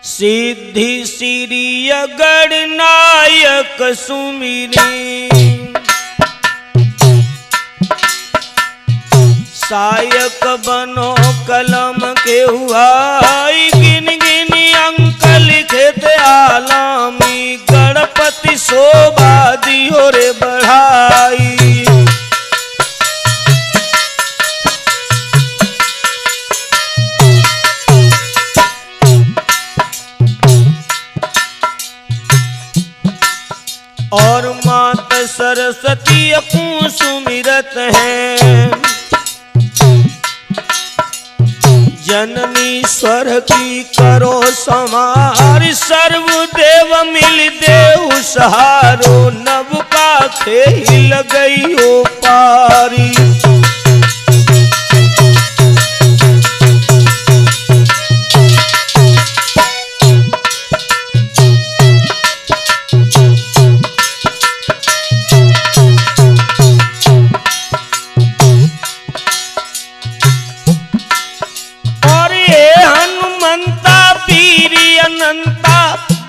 सिद्धि सिरिय गणनायक सुमिरी सायक बनो कलम के हुआई गिन गिन अंक लिखत आलामी गणपति शोभा दियो रे बढ़ाई। और मात सरस्वती अकू सुमिरत है जननी स्वर की करो समार सर्वदेव मिल देव सहारो नव का खेल गई हो पारी।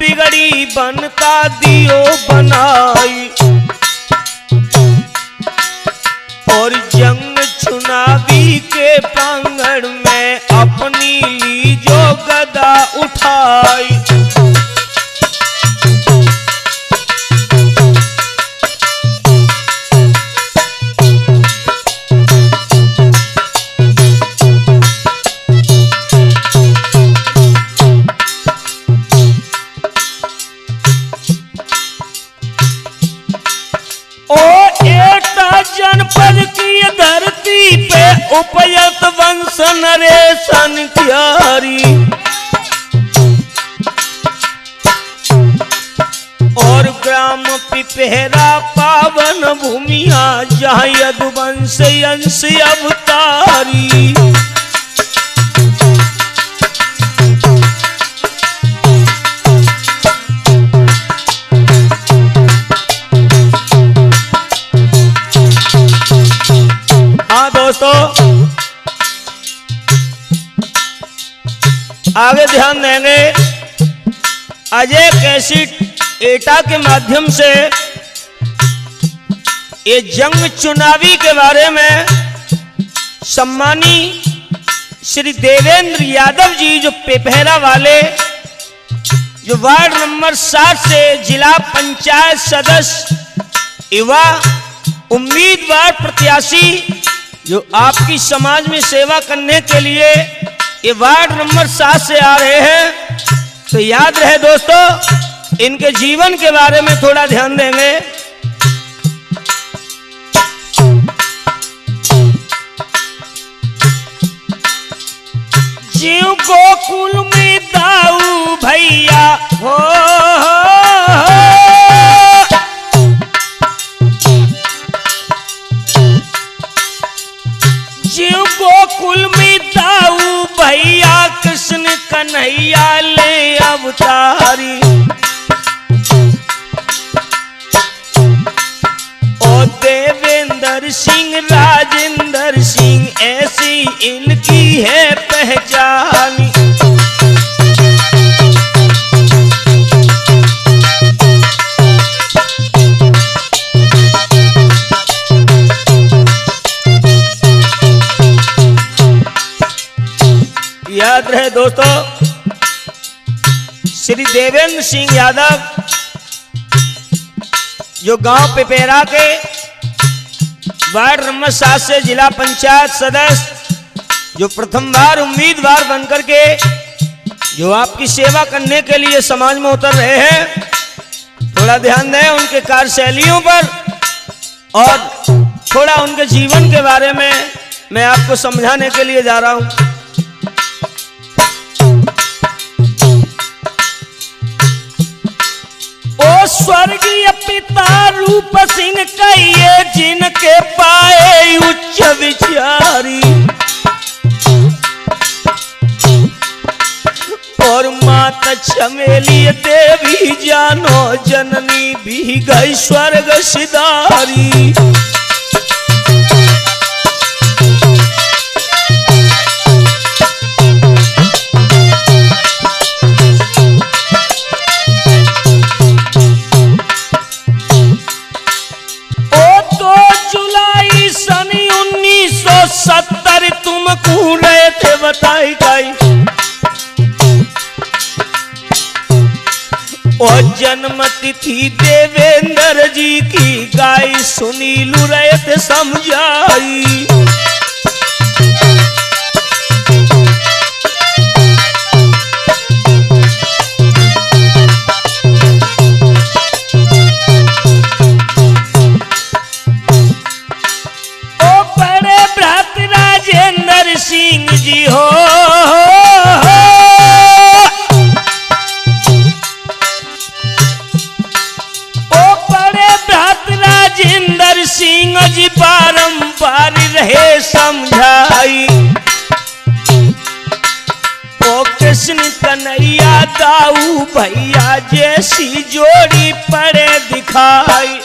बिगड़ी बनता दियो बनाई और जंग चुनावी के प्रांगण में अपनी लीजो गदा उठाई। जनपद की धरती पे उपयत वंश नरेशन क्यारी और ग्राम पिपहरा पावन भूमिया जहाँ यदुवंश अंश अवतारी। दोस्तों आगे ध्यान देंगे अजय कैसेट एटा के माध्यम से ये जंग चुनावी के बारे में सम्मानी श्री देवेंद्र यादव जी जो पिपहरा वाले जो वार्ड नंबर 7 से जिला पंचायत सदस्य युवा उम्मीदवार प्रत्याशी जो आपकी समाज में सेवा करने के लिए ये वार्ड नंबर 7 से आ रहे हैं तो याद रहे दोस्तों इनके जीवन के बारे में थोड़ा ध्यान देंगे। जीव गोकुल में दाऊ भैया हो जीव गोकुल में दाऊ भैया कृष्ण कन्हैया ले अवतारी ओ देवेंद्र सिंह राजेंद्र सिंह ऐसी इनकी है पहचान। याद रहे दोस्तों श्री देवेंद्र सिंह यादव जो गांव पिपहरा के वार्ड नंबर 7 से जिला पंचायत सदस्य जो प्रथम बार उम्मीदवार बनकर के जो आपकी सेवा करने के लिए समाज में उतर रहे हैं थोड़ा ध्यान दें उनके कार्यशैलियों पर और थोड़ा उनके जीवन के बारे में मैं आपको समझाने के लिए जा रहा हूं। ओ स्वर्गीय पिता रूप सिंह कहिए जिनके पाए उच्च विचारी और माता चमेली देवी जानो जननी भी गई स्वर्ग सिधारी। और जन्म तिथि देवेंद्र जी की गाय सुनीलु रैत समझाई। ओ बड़े भ्रात राजेंद्र सिंह जी हो, राजेंद्र सिंह जी बारंबार रहे समझाई। ओ कृष्ण कन्हैया दाऊ भैया जैसी जोड़ी पड़े दिखाई।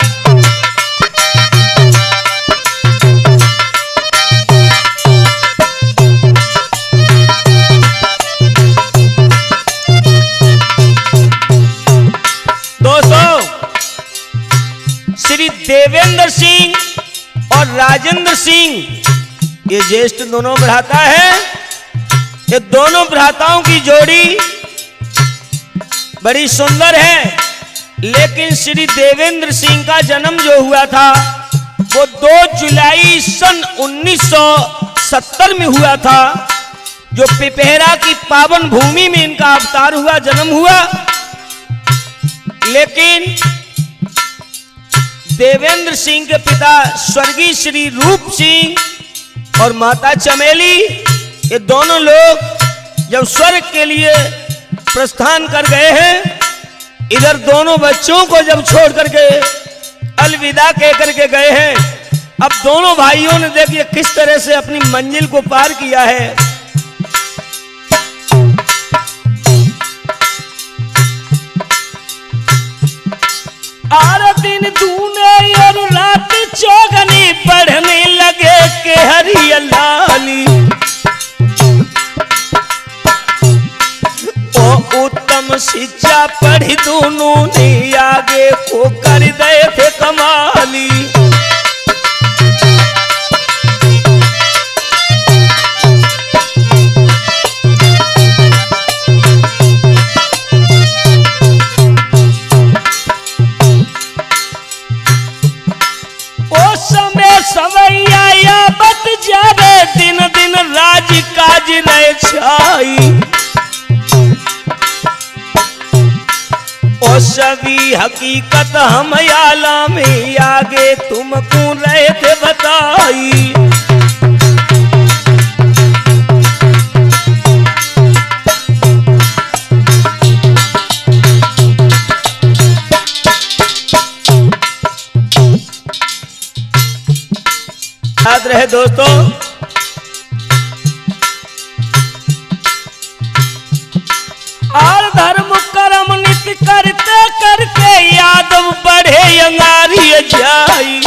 श्री देवेंद्र सिंह और राजेंद्र सिंह ये ज्येष्ठ दोनों भ्राता है। ये दोनों भ्राताओं की जोड़ी बड़ी सुंदर है, लेकिन श्री देवेंद्र सिंह का जन्म जो हुआ था वो 2 जुलाई सन 1970 में हुआ था, जो पिपहरा की पावन भूमि में इनका अवतार हुआ, जन्म हुआ। लेकिन देवेंद्र सिंह के पिता स्वर्गीय श्री रूप सिंह और माता चमेली, ये दोनों लोग जब स्वर्ग के लिए प्रस्थान कर गए हैं, इधर दोनों बच्चों को जब छोड़ करके अलविदा कह करके गए हैं, अब दोनों भाइयों ने देखिए किस तरह से अपनी मंजिल को पार किया है। आर दिन दूने और रात चौगनी बढ़ने लगे के हरियाली। ओ उत्तम शिक्षा पढ़ी दोनों ने आगे को कर दे थे कमाली। सवैया बत जावे दिन दिन राज काज रह छाई। ओ सभी हकीकत हम आला में आगे तुमको रहे थे बताई। याद रहे दोस्तों, और धर्म कर्म नित्य करते करते यादव बढ़े अंगारी जाई।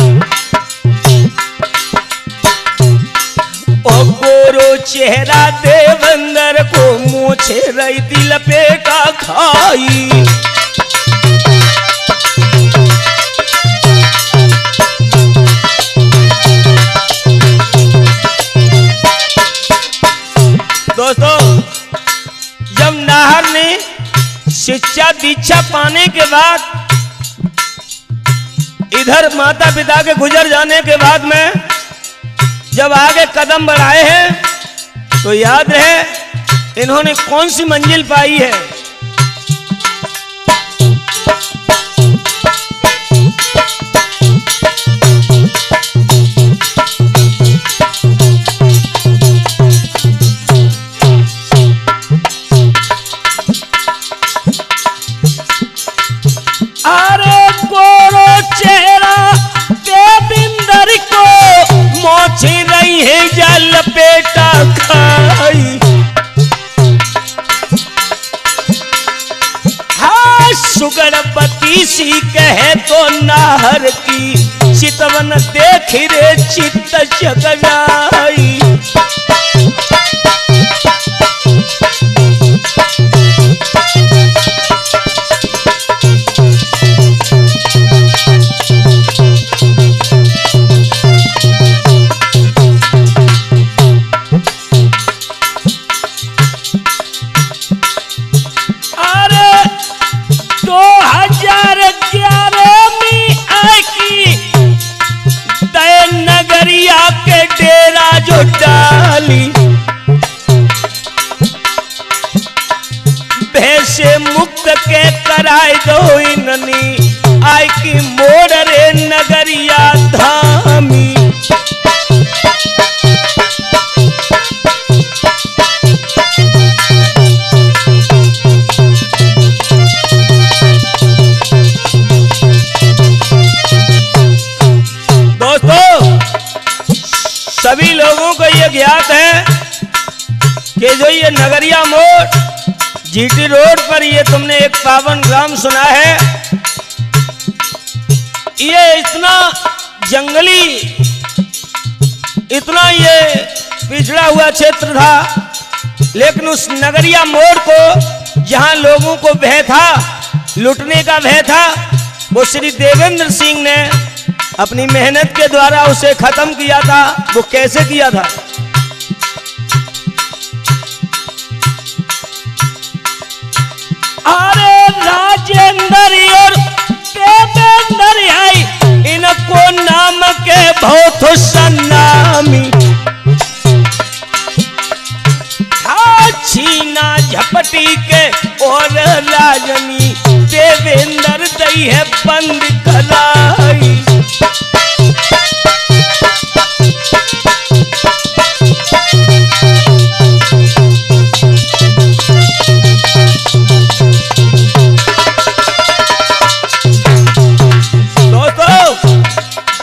ओ गोरो चेहरा देवेंद्र को मोछे रही दिल पेटा खाई। दोस्तों, जब नाहर ने शिक्षा दीक्षा पाने के बाद, इधर माता पिता के गुजर जाने के बाद में जब आगे कदम बढ़ाए हैं, तो याद रहे इन्होंने कौन सी मंजिल पाई है। अरे गोरो चेहरा देवेंद्र को मोछी रही है जल पेटा खाई। हाँ सुगरपति सी कहे तो नाहर की चितवन देख रे चित्त जगनाई। लाली। भैसे मुक्त के कराय दो इननी, आय की मोड़ रे नगरिया धामी। सभी लोगों को यह ज्ञात है कि जो ये नगरिया मोड़ जीटी रोड पर ये तुमने एक पावन ग्राम सुना है, ये इतना जंगली, इतना ये पिछड़ा हुआ क्षेत्र था, लेकिन उस नगरिया मोड़ को जहां लोगों को भय था, लुटने का भय था, वो श्री देवेंद्र सिंह ने अपनी मेहनत के द्वारा उसे खत्म किया था। वो कैसे किया था? अरे राजेंद्र और देवेंद्र आई, इनको नाम के बहुत सन्नामी। छीना झपटी के और राजनी, देवेंद्र दई है बंद कराई।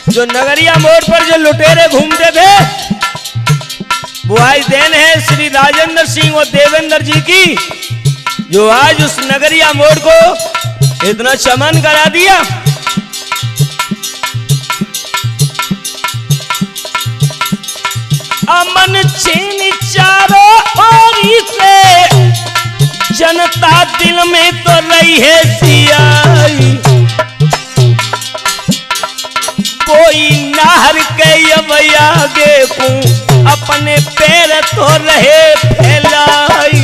जो नगरिया मोड़ पर जो लुटेरे घूमते थे, वो आज देन है श्री राजेंद्र सिंह और देवेंद्र जी की, जो आज उस नगरिया मोड़ को इतना चमन करा दिया। अमन छीन चारों ओर से, जनता दिल में तो रही है सियाई। कोई नहर के अब आगे को अपने पैर तो रहे फैलाई।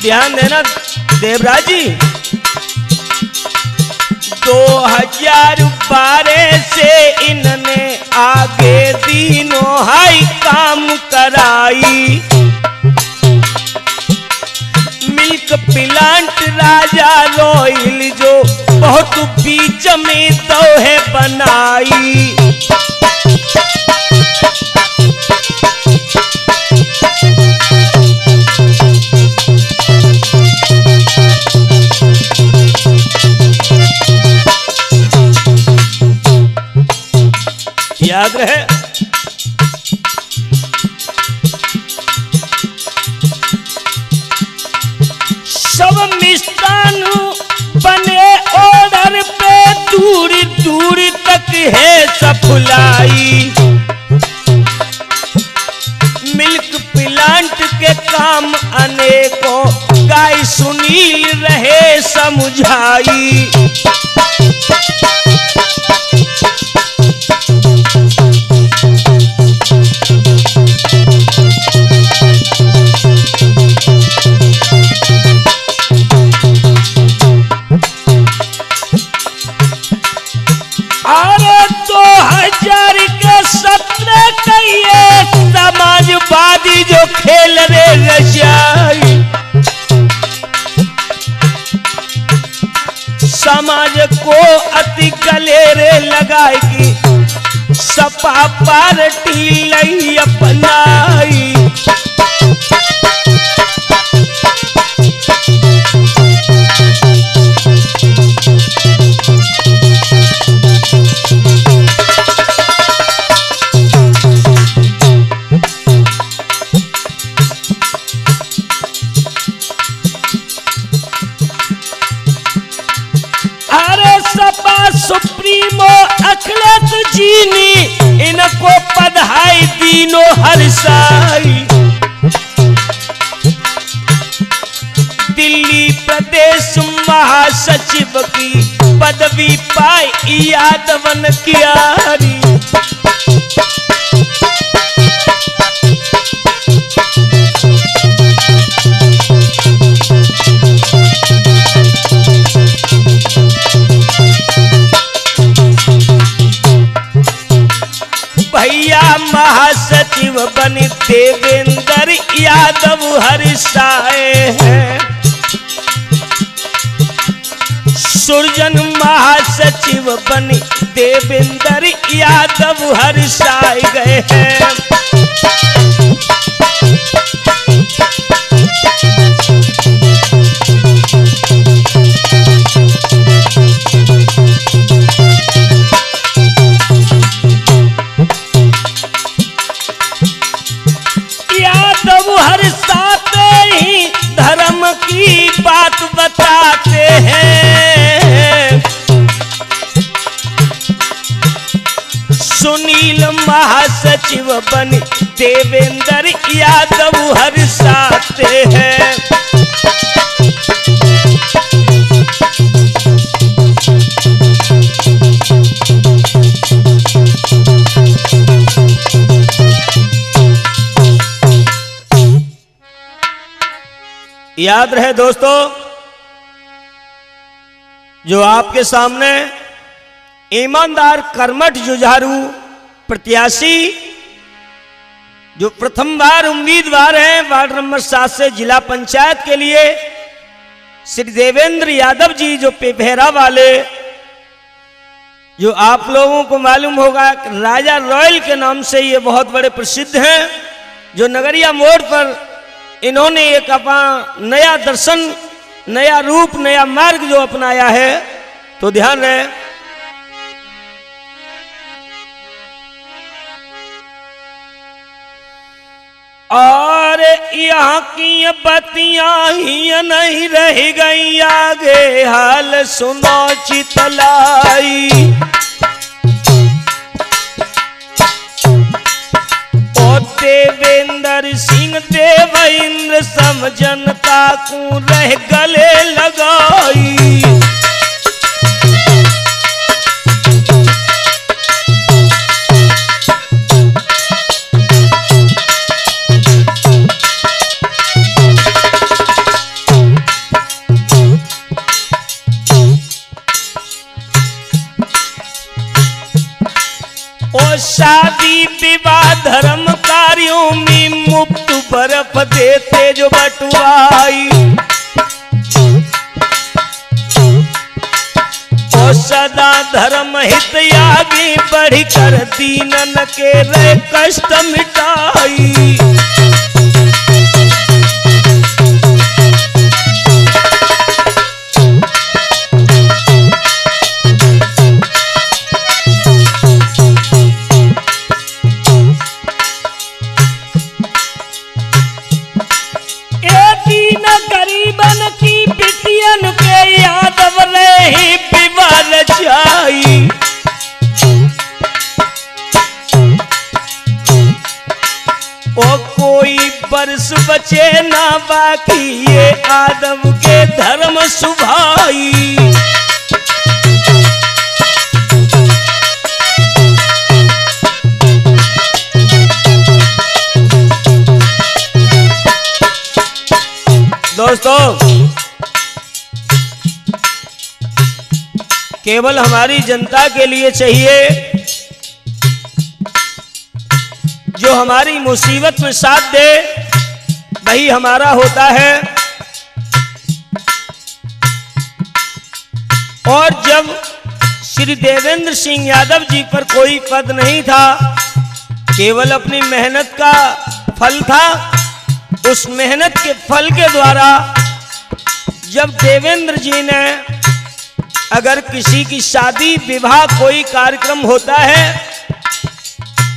ध्यान देना देवराज जी, 2012 से इन्होंने आगे दिनों हाई काम कराई। मिल्क प्लांट राजा रॉयल जो बहुत बीच में तो है बनाई। याद रहे, सब मिष्टान बने ऑर्डर पे, दूर दूर तक है सप्लाई। मिल्क प्लांट के काम अनेकों गाय सुनील रहे समझाई। अरे 2017 कहिए समाजवादी जो खेल रे रशियाई। समाज को अति गले रे लगाएगी, सपा पार्टी लई अपनाई। सुप्रीमो अखिलेश जी ने इनको बधाई दीनो हर्षाई। दिल्ली प्रदेश महासचिव की पदवी पाई यादवन क्यारी। महासचिव बनी देवेंद्र यादव हर्षाए हैं। सुरजन महासचिव बनी देवेंद्र यादव हर्षाए गए हैं। हर्षाते ही धर्म की बात बताते हैं। सुनील महासचिव बने देवेंद्र यादव हर्षाते हैं। याद रहे दोस्तों, जो आपके सामने ईमानदार कर्मठ जुझारू प्रत्याशी जो प्रथम बार उम्मीदवार हैं वार्ड नंबर 7 से जिला पंचायत के लिए, श्री देवेंद्र यादव जी जो पेभेरा वाले, जो आप लोगों को मालूम होगा राजा रॉयल के नाम से ये बहुत बड़े प्रसिद्ध हैं, जो नगरिया मोड़ पर इन्होंने एक अपना नया दर्शन, नया रूप, नया मार्ग जो अपनाया है। तो ध्यान रहे, और यहाँ की बत्तियां ही नहीं रह गई, आगे हाल सुनो चितलाई। देवेंद्र सिंह देवेंद्र सम जनता को रह गले लगाई। ओ शादी विवाह धर्म कार्यों में मुफ्त बर्फ देते जो बटुआई। ओ सदा धर्म हित आगे बढ़कर दीनन के रे कष्ट मिटाई। गरीबन की बिटियन के यादव रही विवाद जाई। ओ कोई बरस बचे ना बाकी, ये यादव के धर्म सुभाई। दोस्तों, केवल हमारी जनता के लिए चाहिए जो हमारी मुसीबत में साथ दे, वही हमारा होता है। और जब श्री देवेंद्र सिंह यादव जी पर कोई पद नहीं था, केवल अपनी मेहनत का फल था। उस मेहनत के फल के द्वारा जब देवेंद्र जी ने, अगर किसी की शादी विवाह कोई कार्यक्रम होता है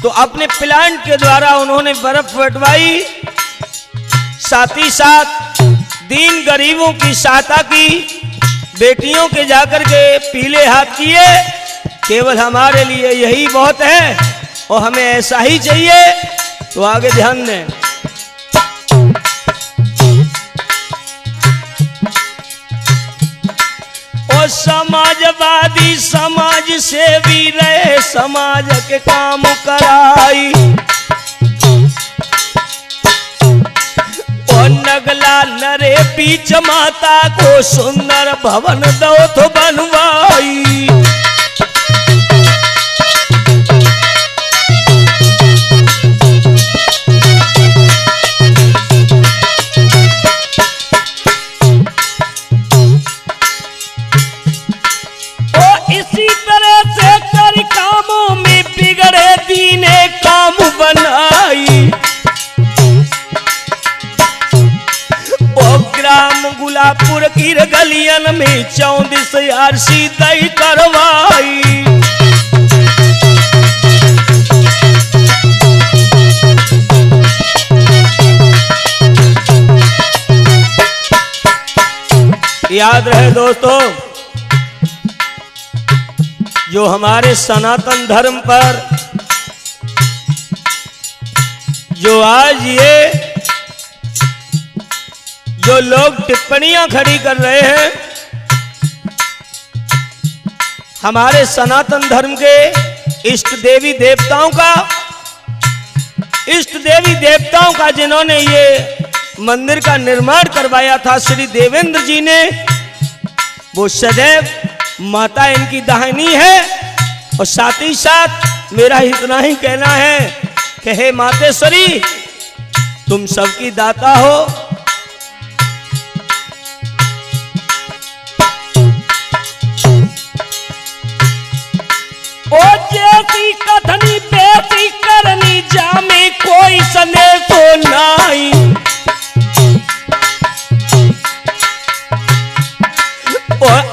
तो अपने प्लांट के द्वारा उन्होंने बर्फ बंटवाई, साथ ही साथ दीन गरीबों की सहायता की, बेटियों के जाकर के पीले हाथ किए। केवल हमारे लिए यही बहुत है और हमें ऐसा ही चाहिए। तो आगे ध्यान दें। और समाजवादी समाज सेवी रहे, समाज के काम कराई। और नगला नरे बीच माता को सुंदर भवन दो तो बनवाई। इसी तरह से कर कामों में बिगड़े दीने काम बनाई। ओ ग्राम गुलापुर की गलियन में 34 आरसी तय करवाई। याद रहे दोस्तों, जो हमारे सनातन धर्म पर जो आज ये जो लोग टिप्पणियां खड़ी कर रहे हैं, हमारे सनातन धर्म के इष्ट देवी देवताओं का जिन्होंने ये मंदिर का निर्माण करवाया था श्री देवेंद्र जी ने, वो सदैव माता इनकी दाहिनी है। और साथ ही साथ मेरा इतना ही कहना है कि हे मातेश्वरी, तुम सबकी दाता हो। ओ जैसी कथनी बेसी करनी, जामे कोई संदेश हो नाई।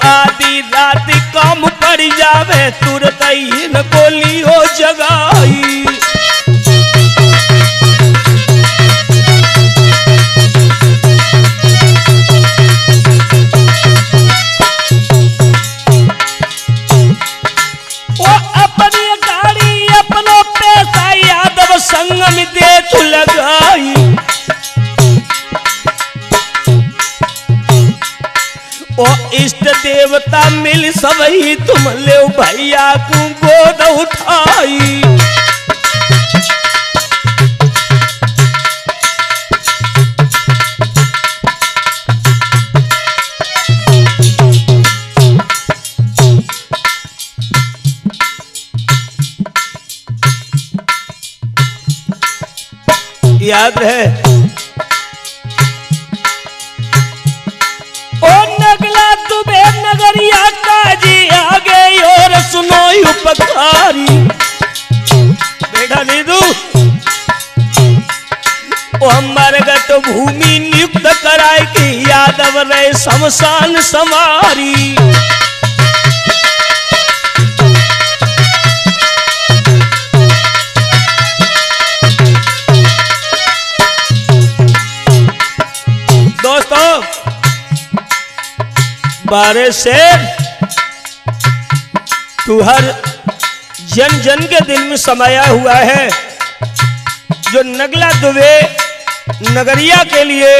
आधी रात काम पड़ जावे, तुरंत ही न गोली हो जगाई। वो अपनी गाड़ी अपनो पैसा यादव संगम दे तू लगाई। ओ इष्ट देवता मिल सबही, तुम ले भैया को गोद उठाई। याद रहे, ओ नगला दुबे नगरिया काजी आगे और सुनो उपकारी। बेटा नीदू, ओ मरगट भूमि नियुक्त कराए कि यादव रहे शमशान समारी। दोस्तों, बारे से तू हर जन जन के दिल में समाया हुआ है। जो नगला दुबे नगरिया के लिए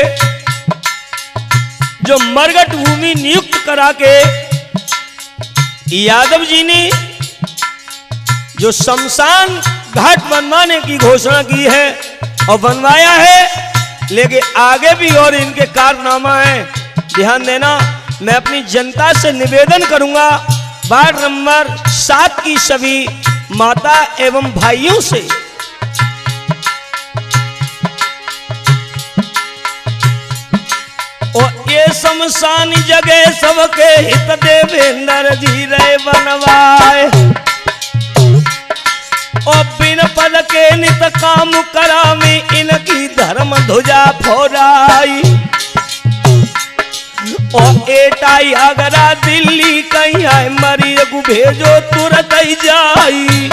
जो मरगट भूमि नियुक्त करा के यादव जी ने जो शमशान घाट बनवाने की घोषणा की है और बनवाया है, लेकिन आगे भी और इनके कारनामा है। ध्यान देना, मैं अपनी जनता से निवेदन करूंगा, वार्ड नंबर 7 की सभी माता एवं भाइयों से, और ये शमशान जगह सबके हित देवेंद्र जी रहे बनवाए। और बिन पद के नित काम करावे, इनकी धर्म ध्वजा फौराई। और एटाई आगरा दिल्ली कहीं आए, मरी को भेजो तुरंत ही जाई।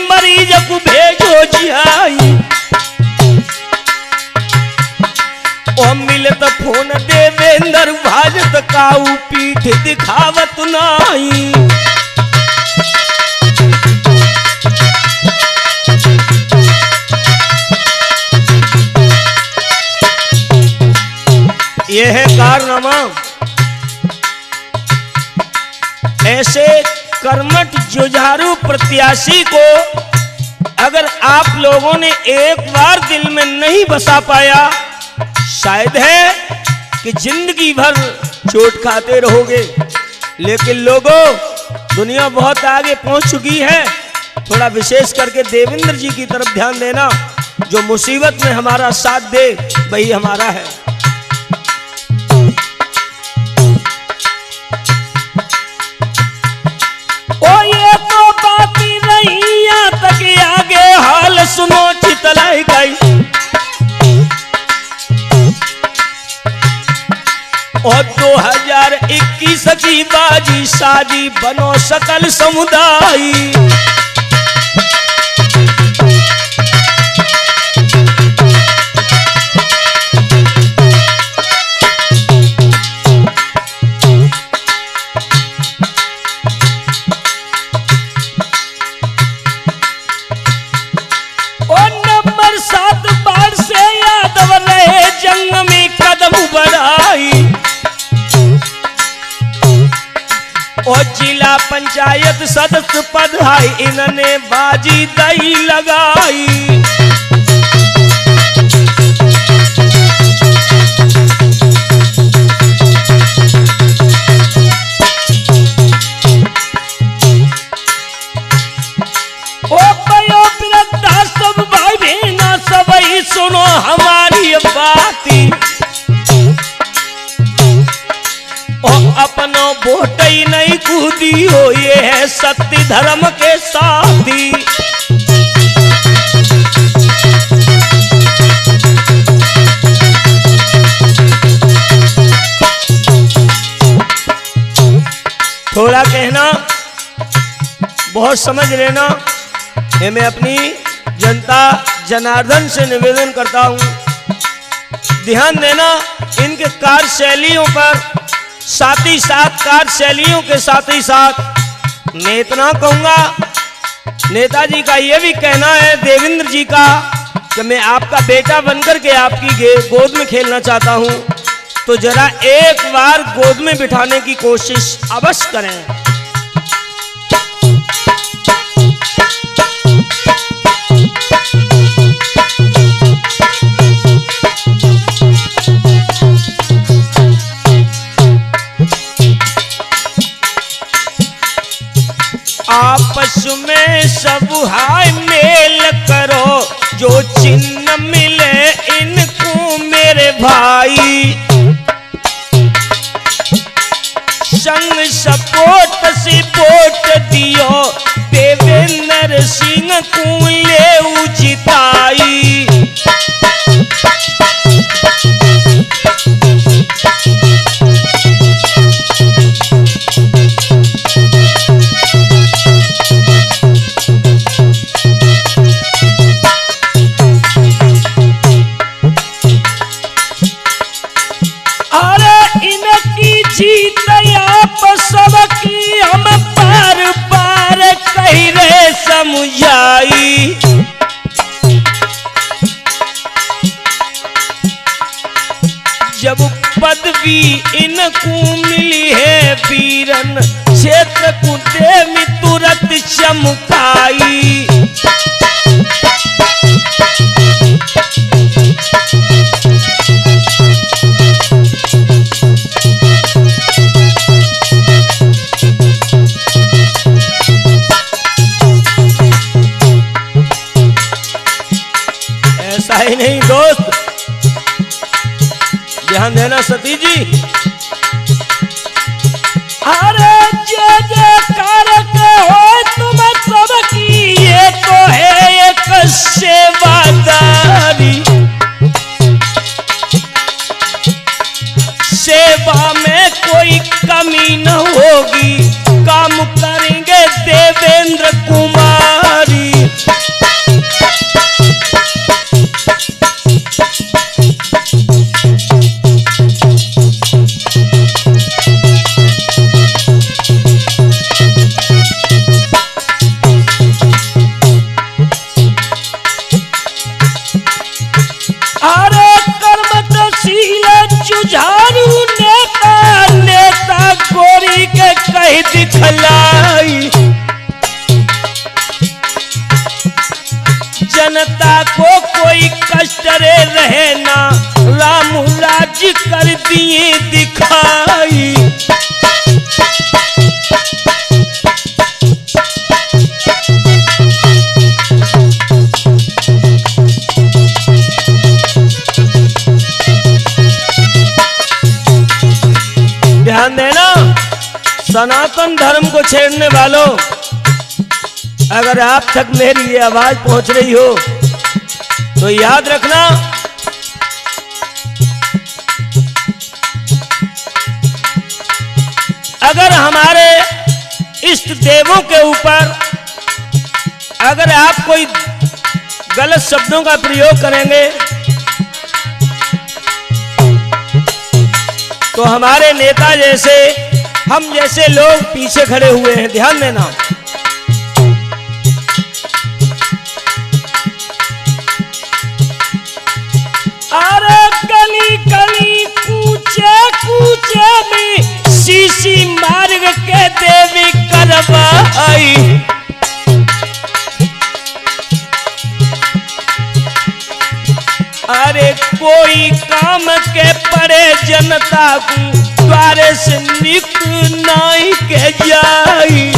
मरीज को भेजो जिहाई। ओ मिलत फोन देवेंद्र भाजत काऊ पीठ दिखावत नाई। यह है कारनामा। ऐसे कर्मठ जुझारू प्रत्याशी को अगर आप लोगों ने एक बार दिल में नहीं बसा पाया, शायद है कि जिंदगी भर चोट खाते रहोगे। लेकिन लोगों, दुनिया बहुत आगे पहुंच चुकी है। थोड़ा विशेष करके देवेंद्र जी की तरफ ध्यान देना। जो मुसीबत में हमारा साथ दे वही हमारा है। ओ ये तो बाती नहीं, यहाँ तक आगे हाल सुनो चितलाई गई। और 2021 की बाजी साजी बनो सकल समुदाय। और नंबर 7 बार से यादव रहे, जंग में कदम बढ़ाई। और जिला पंचायत सदस्य पद है, इन्होंने बाजी दई लगाई। ओ भयो बिरद्धा सब भाई बहना सबई सुनो हमारी बाती। अपनो वोट ही नहीं कूदी हो, ये है सत्य धर्म के साथी। थोड़ा कहना बहुत समझ लेना। ये मैं अपनी जनता जनार्दन से निवेदन करता हूं, ध्यान देना इनके कार्यशैलियों पर। साथ ही साथ कार्यशैलियों के साथ ही साथ मैं इतना कहूंगा, नेताजी का यह भी कहना है, देवेंद्र जी का, कि मैं आपका बेटा बनकर के आपकी गोद में खेलना चाहता हूं, तो जरा एक बार गोद में बिठाने की कोशिश अवश्य करें। आपस में सब हाय मेल करो, जो चिन्ह मिले इनको मेरे भाई। संग सपोर्ट से वोट दियो, देवेंद्र सिंह को ले जिताई। जीत आप सबकी हम बार बार कही रे समझाई। जब पदवी इनको मिली है वीरन, क्षेत्र को देवी तुरंत चमकाई। ऐसा ही नहीं दोस्त, ध्यान देना सती जी। अरे जय जयकार हो तुम सबकी, ये तो है एक सेवादारी। सेवा में कोई कमी न होगी, काम करेंगे देवेंद्र कुमारी। अरे कर्मशील जुझारू नेता, नेता गोरी सनातन धर्म को छेड़ने वालों, अगर आप तक मेरी ये आवाज पहुंच रही हो तो याद रखना, अगर हमारे इष्ट देवों के ऊपर अगर आप कोई गलत शब्दों का प्रयोग करेंगे तो हमारे नेता जैसे, हम जैसे लोग पीछे खड़े हुए हैं, ध्यान देना। अरे गली गली कूचे कूचे में शीशी मार्ग के देवी करवाई, अरे कोई काम के पड़े जनता को द्वारे से निक नहीं के जाई,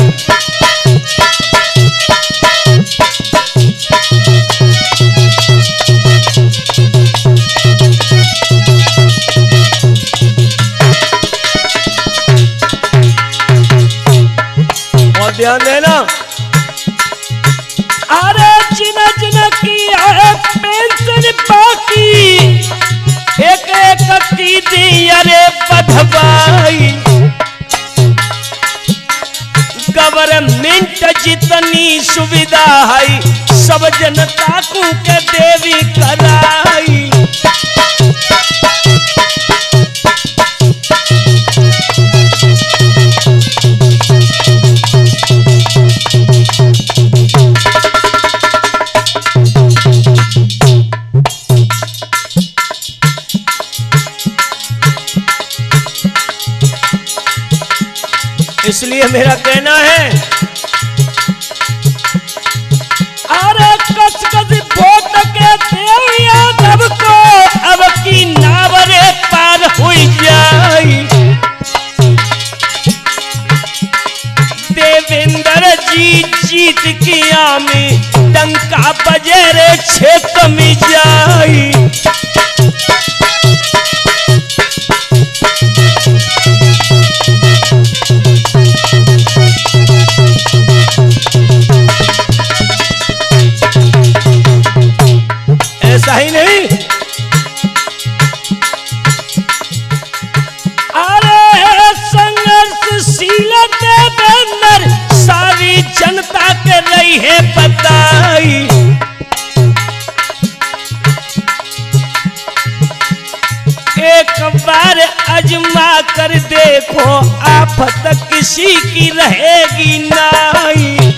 और ध्यान देना। अरे जिना जिना की है पेंशन बाकी, एक एक की दी अरे बधवाई, गवर्नमेंट जितनी सुविधा है सब जनता को के देवी कराई, इसलिए मेरा कहना है, अरे कस कस वोट के देव यादव को अब की नावरे पार हुई जाई, देवेंद्र जी जीत की आमी डंका बजे रे क्षेत्र में जाई, ऐसा ही नहीं, अरे संघर्षशील देवेंद्र सारी जनता के रही है बताई, एक बार आजमा कर देखो आफत किसी की रहेगी नहीं,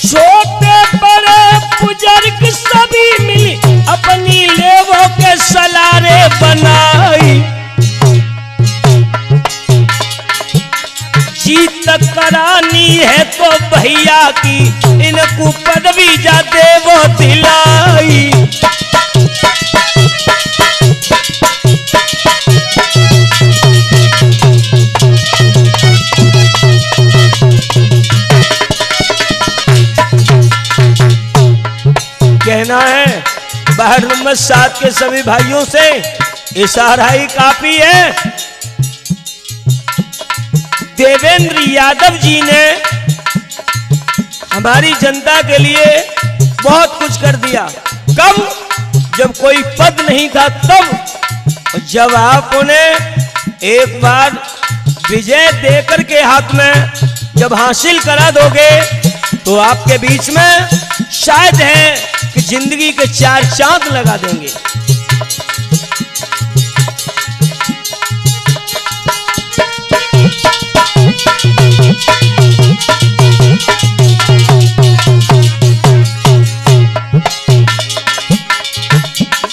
छोटे बड़े बुजुर्ग सभी मिली अपनी लेवों के सलारे बनाई, जीत करानी है तो भैया की इनको पदवी जा देवो दिलाई, कहना है वार्ड नंबर 7 के सभी भाइयों से, इशारा ही काफी है। देवेंद्र यादव जी ने हमारी जनता के लिए बहुत कुछ कर दिया। कब? जब कोई पद नहीं था तब। जब आप उन्हें एक बार विजय देकर के हाथ में जब हासिल करा दोगे तो आपके बीच में शायद है कि जिंदगी के 4 चांद लगा देंगे।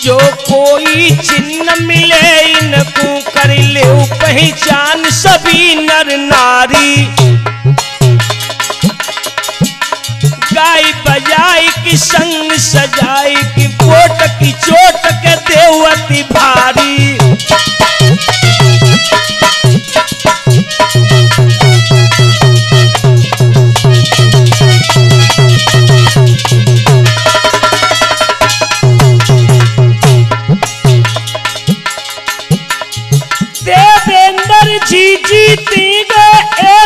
जो कोई चिन्ह मिले इनको कर ले पहचान सभी नर नारी, गाई बजाई की संग सजाई की वोट की चोट के देवती भारी। देवेंद्र जी जीती गए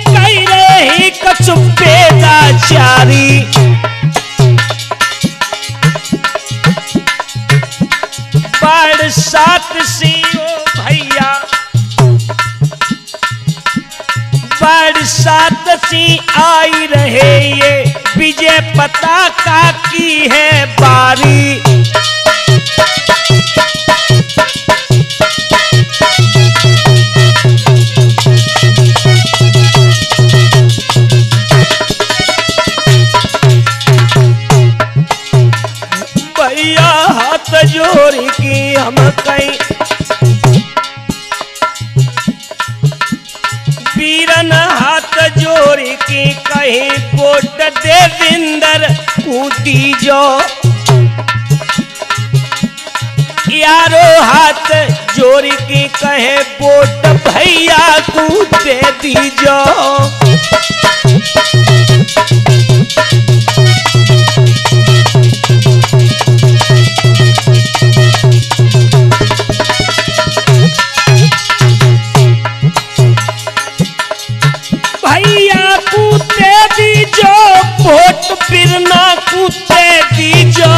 कई रही कछु बेदाचारी। बरसात सी ओ भैया बरसात सी आई रहे ये विजय पताका की है बारी। भैया हाथ जोड़ की हम कहीं वीरन हाथ जोड़ की कहीं वोट देवेंद्र कूदी जो यारो हाथ जोड़ की कहे वोट भैया को दे दीजो। भैया कूदे दीजो वोट बिरना कूदे दीजो।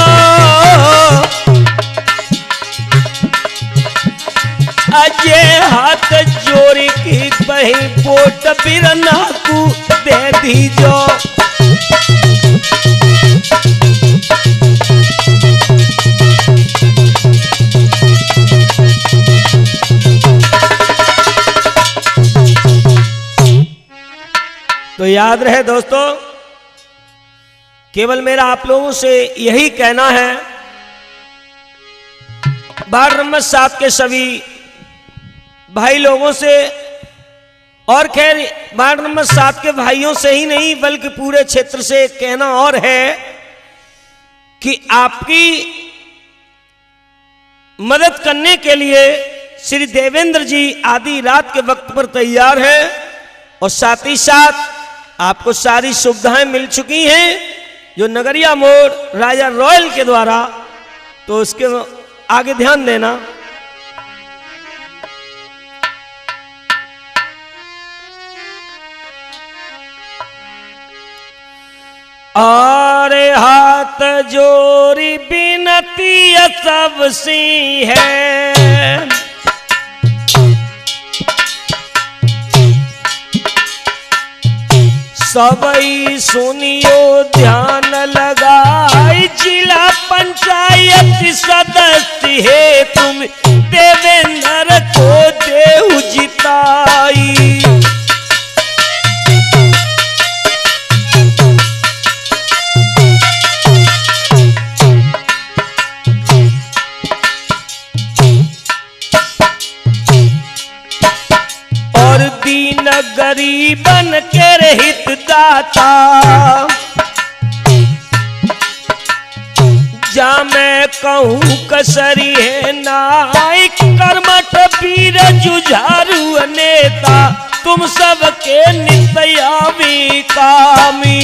अजय हाथ जोड़ की बही वोट बिरना कूदे दीजो। तो याद रहे दोस्तों, केवल मेरा आप लोगों से यही कहना है, वार्ड नंबर 7 के सभी भाई लोगों से, और खैर वार्ड नंबर 7 के भाइयों से ही नहीं बल्कि पूरे क्षेत्र से कहना और है कि आपकी मदद करने के लिए श्री देवेंद्र जी आधी रात के वक्त पर तैयार हैं और साथ ही साथ आपको सारी सुविधाएं मिल चुकी हैं जो नगरिया मोड़ राजा रॉयल के द्वारा। तो उसके आगे ध्यान देना। और हाथ जोड़ी बिनती सबसी है, सबई सुनियो ध्यान लगाई। जिला पंचायत सदस्य है तुम देवेंद्र को देहु जिताई। दीन गरीबन के हितदाता जा मैं कहूँ कसरी है नायक कर्मठ वीर जुझारू नेता तुम सबके नित्यावी कामी।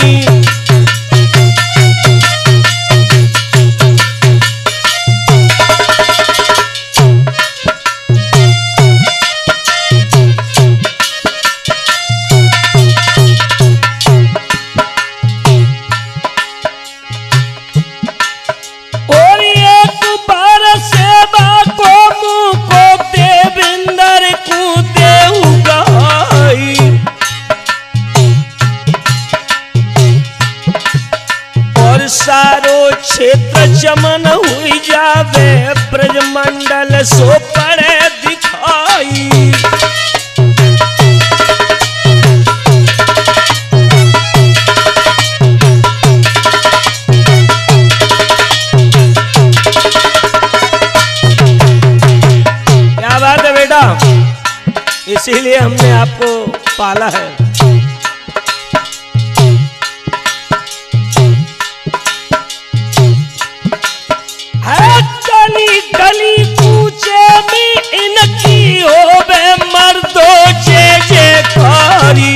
सारो क्षेत्र चमन हुई जावे ब्रजमंडल सो पड़े दिखाई। क्या बात है बेटा, इसीलिए हमने आपको पाला है। गली कूचे में इनकी होवे मर्दो जय जयकारी।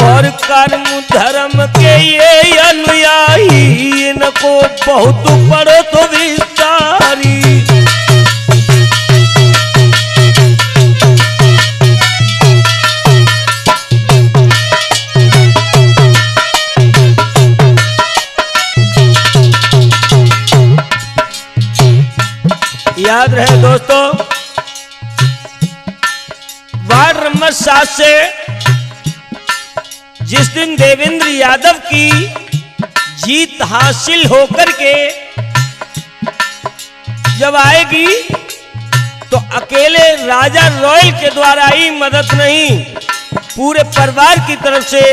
और कर्म धर्म के ये अनुयायी इनको बहुत पढ़ो तो विस्तारी। याद रहे दोस्तों, वार्ड नंबर 7 से जिस दिन देवेंद्र यादव की जीत हासिल होकर के जब आएगी तो अकेले राजा रॉयल के द्वारा ही मदद नहीं, पूरे परिवार की तरफ से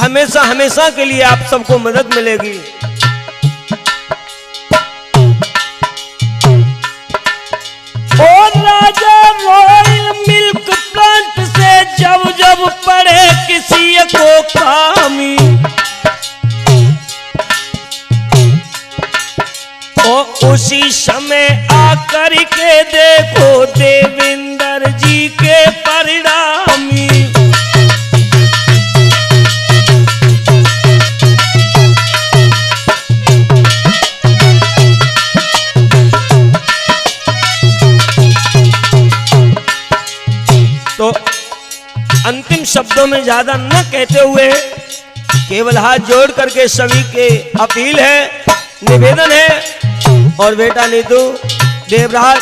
हमेशा हमेशा के लिए आप सबको मदद मिलेगी। और राजा रॉयल मिल्क प्लांट से जब जब पड़े किसी को खामी, और उसी समय आकर के देखो देवेंद्र जी के परिणामी। तो अंतिम शब्दों में ज्यादा न कहते हुए केवल हाथ जोड़ करके सभी के अपील है, निवेदन है। और बेटा नीतू, देवराज,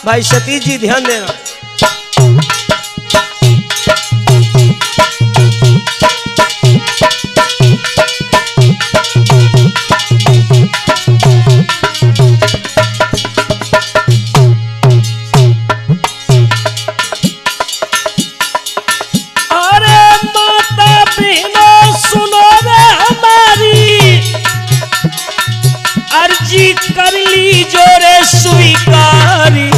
भाई सतीश जी ध्यान देना। कर ली जोरे स्वीकारी,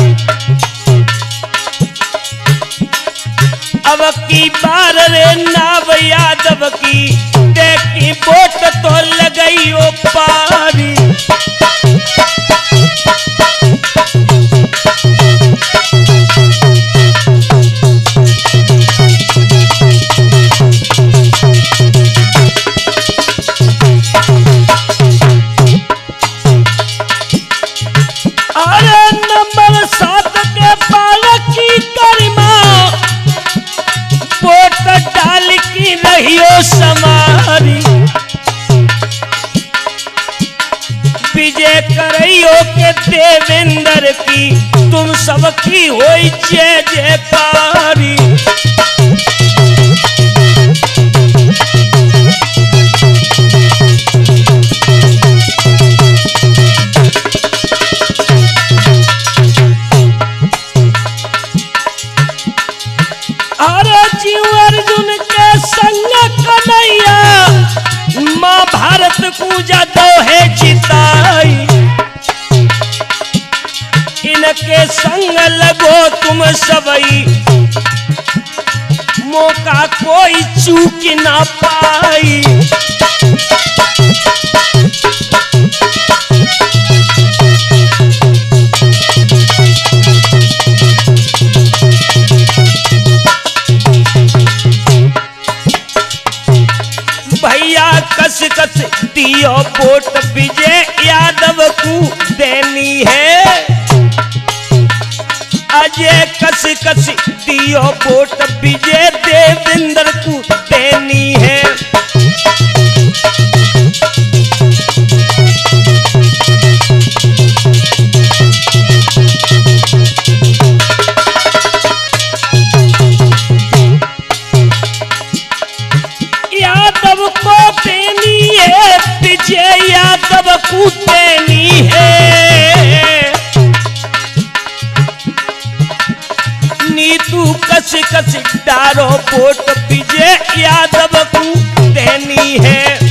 अब की बार रे नाव यादव की देखी वोट तो लगई ओ पारी। समारी विजय करइयो के देवेंद्र की तुम सबकी होई जय जयकारी। अरे जीव अर्जुन के संग कन्हैया माँ भारत पूजा दो है चिताई, इनके संग लगो तुम सबई मौका कोई चूक ना पाई। भैया कस कस दियो वोट विजय यादव को देनी है, अजय कस कस दियो वोट विजय देवेंद्र को देनी है। यादव को देनी है, विजय यादव को देनी है। नीतू कस कस डारो वोट विजय यादव को देनी है।